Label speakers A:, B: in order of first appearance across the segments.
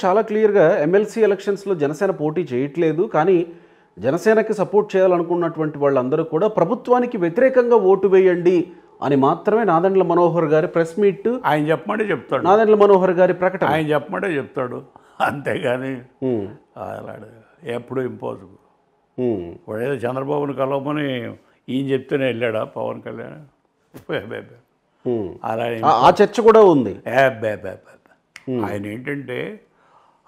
A: చాలా క్లియర్‌గా ఎమ్మెల్సీ ఎలక్షన్స్‌లో జనసేన పోటీ చేయట్లేదు. కానీ జనసేనకి సపోర్ట్ చేయాలనుకున్నటువంటి వాళ్ళందరూ కూడా ప్రభుత్వానికి వ్యతిరేకంగా ఓటు వేయండి అని మాత్రమే నాదెండ్ల మనోహర్ గారి ప్రెస్ మీట్
B: ఆయన చెప్పమంటే చెప్తాడు.
A: నాదెండ్ల మనోహర్ గారి ప్రకటన
B: ఆయన చెప్పమంటే చెప్తాడు. అంతేగాని అలాడు ఎప్పుడు ఇంపాసిబుల్. వాడేదో చంద్రబాబుని కలవమని ఈయన చెప్తేనే వెళ్ళాడా పవన్ కళ్యాణ్? అలా
A: ఆ చర్చ కూడా ఉంది.
B: ఆయన ఏంటంటే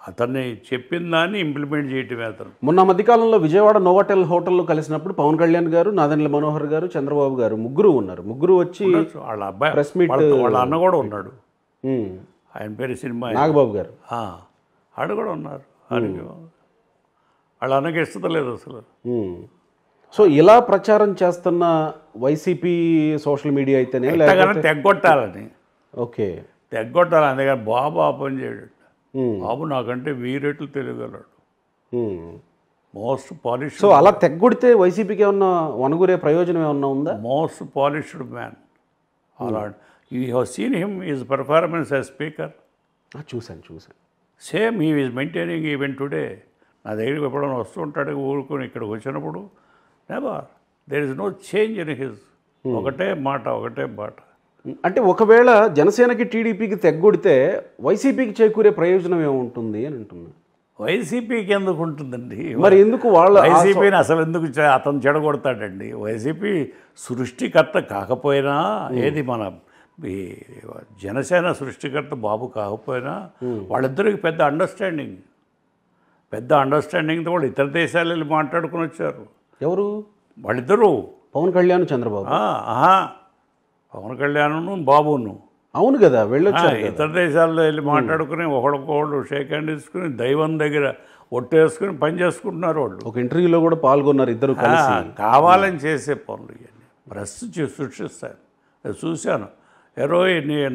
B: అతన్ని చెప్పిన దాన్ని ఇంప్లిమెంట్ చేయటమే అతను.
A: మొన్న మధ్యకాలంలో విజయవాడ నోవాటెల్ హోటల్లో కలిసినప్పుడు పవన్ కళ్యాణ్ గారు, నాదెండ్ల మనోహర్ గారు, చంద్రబాబు గారు ముగ్గురు ఉన్నారు. ముగ్గురు వచ్చి
B: వాళ్ళ అబ్బాయి
A: ప్రెస్ మీట్,
B: వాళ్ళ అన్న కూడా ఉన్నాడు. ఆయన పేరు సినిమా
A: నాగబాబు గారు
B: ఆడు కూడా ఉన్నారు. వాళ్ళ అన్నకి ఇష్టత లేదు అసలు.
A: సో ఇలా ప్రచారం చేస్తున్న వైసీపీ సోషల్ మీడియా అయితేనే
B: తెగ్గొట్టాలని.
A: ఓకే,
B: తెగ్గొట్టాలి. అందుకని బాబు ఆ పని చేయడు. బాబు నాకంటే వీరెట్లు తెలియగలడు. Most polish.
A: సో అలా తెగ్గొడితే వైసీపీకి ఏమన్నా వనగురే ప్రయోజనం ఏమన్నా ఉందా?
B: Most polished man. అలా you have seen him his performance as speaker.
A: చూశాను.
B: Same he is maintaining even today. నా దగ్గరికి ఎప్పుడైనా వస్తుంటాడు ఊరుకొని ఇక్కడికి వచ్చినప్పుడు never there is no change in his. ఒకటే మాట.
A: అంటే ఒకవేళ జనసేనకి టీడీపీకి తెగ్గొడితే వైసీపీకి చేకూరే ప్రయోజనం ఏముంటుంది అని అంటున్నా.
B: వైసీపీకి ఎందుకు ఉంటుందండి?
A: మరి ఎందుకు వాళ్ళ
B: వైసీపీని అసలు ఎందుకు అతను చెడగొడతాడండి? వైసీపీ సృష్టికర్త కాకపోయినా, ఏది మన ఈ జనసేన సృష్టికర్త బాబు కాకపోయినా వాళ్ళిద్దరికి పెద్ద అండర్స్టాండింగ్తో వాళ్ళు ఇతర దేశాలు వెళ్ళి మాట్లాడుకుని వచ్చారు.
A: ఎవరు
B: వాళ్ళిద్దరూ?
A: పవన్ కళ్యాణ్, చంద్రబాబు.
B: పవన్ కళ్యాణ్ను బాబును.
A: అవును కదా, వెళ్ళొచ్చారు.
B: ఇతర దేశాల్లో వెళ్ళి మాట్లాడుకుని ఒకళ్ళకొకళ్ళు షేక్ హ్యాండ్ తీసుకుని దైవం దగ్గర ఒట్టేసుకుని పని చేసుకుంటున్నారు వాళ్ళు.
A: ఒక ఇంటర్వ్యూలో కూడా పాల్గొన్నారు ఇద్దరు కలిసి.
B: కావాలని చేసే పనులు ఇవన్నీ ప్రెస్ సృష్టిస్తాను. చూశాను.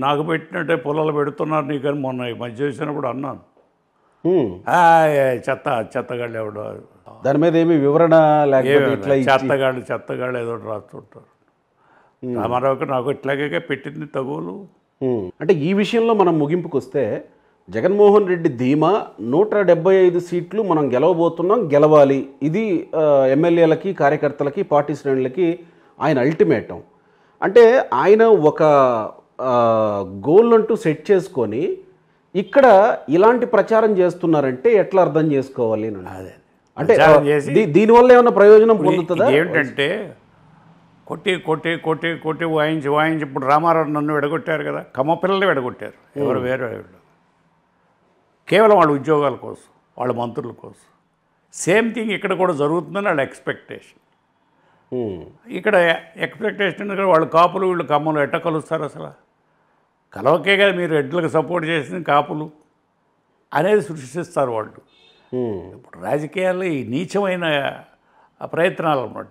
B: నాకు పెట్టినట్టే పొలాలు పెడుతున్నారు నీకని మొన్న మధ్య చేసినప్పుడు అన్నాను. చెత్తగాళ్ళు ఎవడో
A: దాని మీద ఏమి వివరణ లేకపోతే
B: చెత్తగాళ్ళు ఏదో రాస్తుంటారు. రామారావుకి నాకు ఇట్లాగే పెట్టింది తగులు.
A: అంటే ఈ విషయంలో మనం ముగింపుకు వస్తే జగన్మోహన్ రెడ్డి ధీమా 175 సీట్లు మనం గెలవబోతున్నాం, గెలవాలి. ఇది ఎమ్మెల్యేలకి, కార్యకర్తలకి, పార్టీ శ్రేణులకి ఆయన అల్టిమేటం. అంటే ఆయన ఒక గోల్ అంటూ సెట్ చేసుకొని ఇక్కడ ఇలాంటి ప్రచారం చేస్తున్నారంటే ఎట్లా అర్థం చేసుకోవాలి?
B: అదే
A: అంటే దీనివల్ల ఏమైనా ప్రయోజనం పొందుతుందా?
B: ఏమిటంటే కొట్టి వాయించి ఇప్పుడు రామారావు నన్ను విడగొట్టారు కదా, కమ్మపిల్లలు విడగొట్టారు. ఎవరు వేరే కేవలం వాళ్ళ ఉద్యోగాల కోసం, వాళ్ళ మంత్రుల కోసం. సేమ్ థింగ్ ఇక్కడ కూడా జరుగుతుందని వాళ్ళ ఎక్స్పెక్టేషన్. ఇక్కడ ఎక్స్పెక్టేషన్ వాళ్ళు కాపులు, వీళ్ళు కమ్మలు ఎట్ట కలుస్తారు? అసలు కలవకే కదా మీరు ఎడ్లకు సపోర్ట్ చేసింది కాపులు అనేది సృష్టిస్తారు వాళ్ళు. ఇప్పుడు రాజకీయాల్లో ఈ నీచమైన ప్రయత్నాలు అన్నమాట.